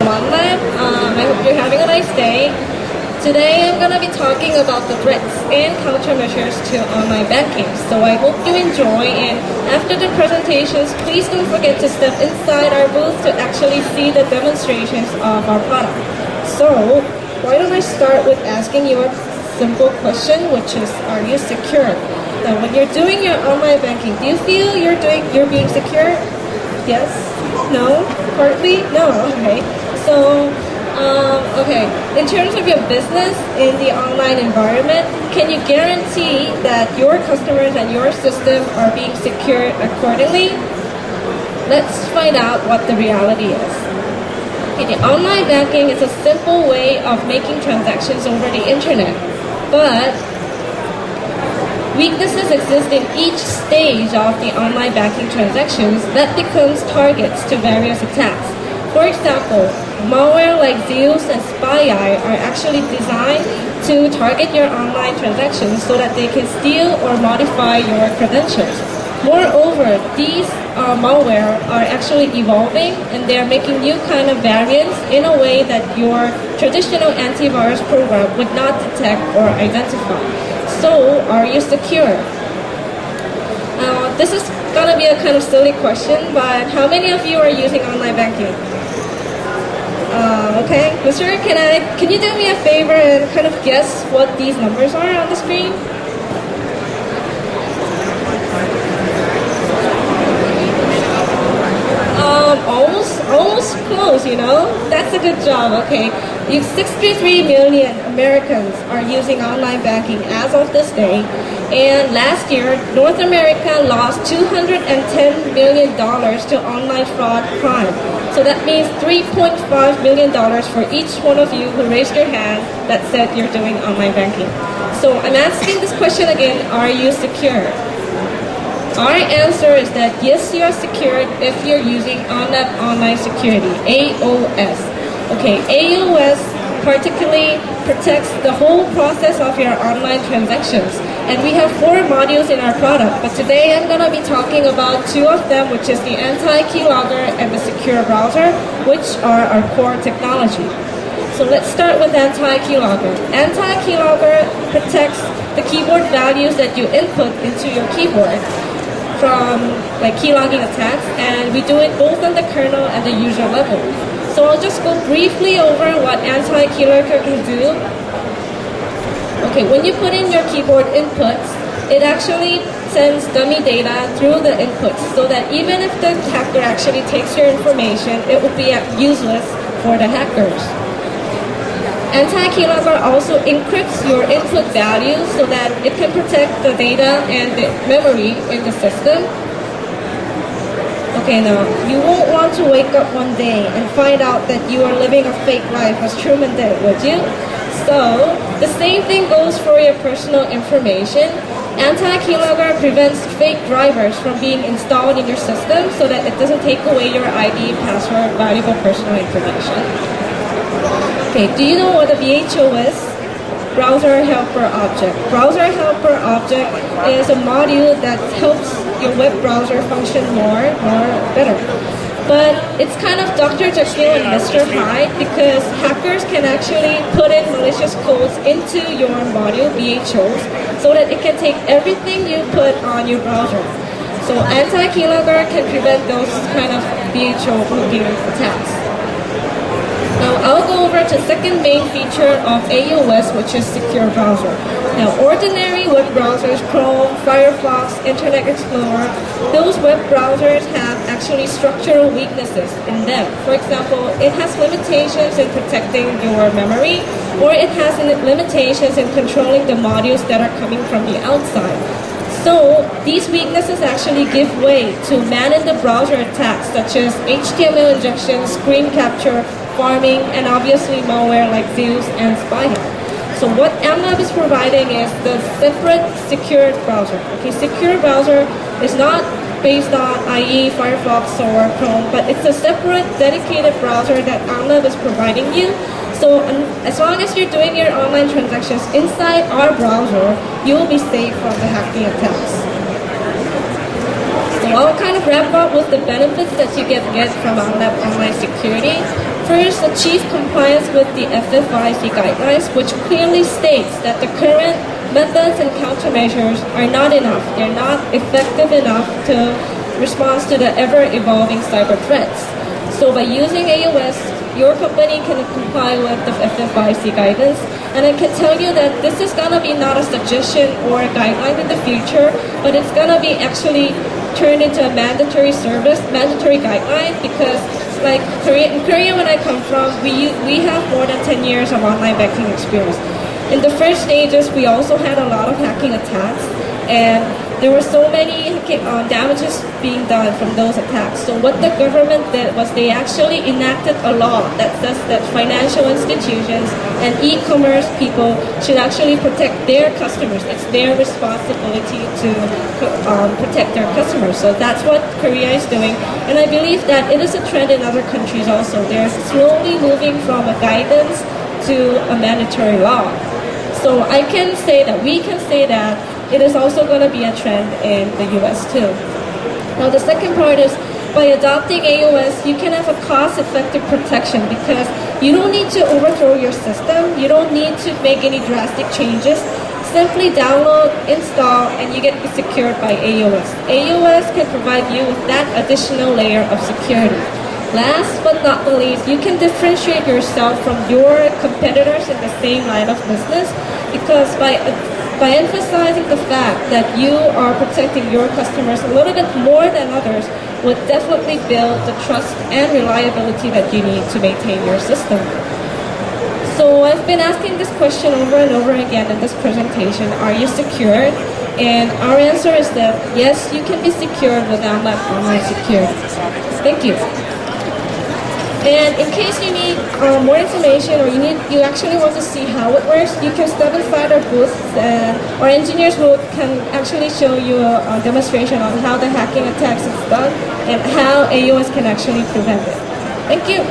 AhnLab. I hope you're having a nice day. Today I'm going to be talking about the threats and countermeasures to online banking. So I hope you enjoy, and after the presentations, please don't forget to step inside our booth to actually see the demonstrations of our product. So why don't I start with asking you a simple question, which is, are you secure? Now, when you're doing your online banking, do you feel you're being secure? Yes? No? Partly? No? Okay. So, in terms of your business in the online environment, can you guarantee that your customers and your system are being secured accordingly? Let's find out what the reality is. Okay, the online banking is a simple way of making transactions over the internet, but weaknesses exist in each stage of the online banking transactions that becomes targets to various attacks. For example, malware like Zeus and SpyEye are actually designed to target your online transactions so that they can steal or modify your credentials. Moreover, these malware are actually evolving, and they are making new kind of variants in a way that your traditional antivirus program would not detect or identify. So, are you secure? This is gonna be a kind of silly question, but how many of you are using online banking? Okay, Mr. Can you do me a favor and kind of guess what these numbers are on the screen? Almost close, you know? That's a good job, okay. 63 million Americans are using online banking as of this day, and last year, North America lost $210 million to online fraud crime. So that means $3.5 million for each one of you who raised your hand that said you're doing online banking. So I'm asking this question again, are you secure? Our answer is that yes, you are secured if you're using AhnLab Online Security, AOS. Okay, AOS particularly protects the whole process of your online transactions. And we have 4 modules in our product, but today I'm going to be talking about 2 of them, which is the anti-keylogger and the secure browser, which are our core technology. So let's start with anti-keylogger. Anti-keylogger protects the keyboard values that you input into your keyboard from like keylogging attacks, and we do it both on the kernel and the user level. So I'll just go briefly over what anti-keylogger can do. Okay, when you put in your keyboard inputs, it actually sends dummy data through the inputs so that even if the hacker actually takes your information, it will be useless for the hackers. Anti-keylogger also encrypts your input values so that it can protect the data and the memory in the system. Okay, now, you won't want to wake up one day and find out that you are living a fake life as Truman did, would you? So, the same thing goes for your personal information. Anti-keylogger prevents fake drivers from being installed in your system so that it doesn't take away your ID, password, valuable personal information. Okay, do you know what a BHO is? Browser Helper Object. Browser Helper Object is a module that helps your web browser function better. But it's kind of Dr. Jekyll and Mr. Hyde because hackers can actually put in malicious codes into your module, BHOs, so that it can take everything you put on your browser. So anti-keylogger can prevent those kind of BHO hooking attacks. Now I'll go over to the second main feature of AOS, which is secure browser. Now ordinary web browsers, Chrome, Firefox, Internet Explorer, those web browsers have actually structural weaknesses in them. For example, it has limitations in protecting your memory, or it has limitations in controlling the modules that are coming from the outside. So these weaknesses actually give way to man-in-the-browser attacks such as HTML injection, screen capture, farming, and obviously malware like Zeus and SpyEye. So what AhnLab is providing is the separate secured browser. Okay, secure browser is not based on IE, Firefox, or Chrome, but it's a separate dedicated browser that AhnLab is providing you. So as long as you're doing your online transactions inside our browser, you will be safe from the hacking attacks. So I'll kind of wrap up with the benefits that you get from AhnLab Online Security. first, achieve compliance with the FFIC guidelines, which clearly states that the current methods and countermeasures are not enough. They're not effective enough to respond to the ever-evolving cyber threats. So by using AOS, your company can comply with the FFIC guidance. And I can tell you that this is going to be not a suggestion or a guideline in the future, but it's going to be actually turned into a mandatory guideline, because like in Korea, when I come from, we have more than 10 years of online banking experience. In the first stages, we also had a lot of hacking attacks, and there were so many damages being done from those attacks. So what the government did was they actually enacted a law that says that financial institutions and e-commerce people should actually protect their customers. It's their responsibility to protect their customers. So that's what Korea is doing. And I believe that it is a trend in other countries also. They're slowly moving from a guidance to a mandatory law. So I can say that, we can say that it is also going to be a trend in the US too. Now the second part is, by adopting AOS, you can have a cost-effective protection, because you don't need to overthrow your system. You don't need to make any drastic changes. Simply download, install, and you get secured by AOS. AOS can provide you with that additional layer of security. Last but not the least, you can differentiate yourself from your competitors in the same line of business, because by emphasizing the fact that you are protecting your customers a little bit more than others would definitely build the trust and reliability that you need to maintain your system. So I've been asking this question over and over again in this presentation: are you secured? And our answer is that yes, you can be secured with AhnLab Online Security. Thank you. And in case you need more information, or you actually want to see how it works, you can step inside our booth, and our engineers can actually show you a demonstration on how the hacking attacks is done and how AOS can actually prevent it. Thank you.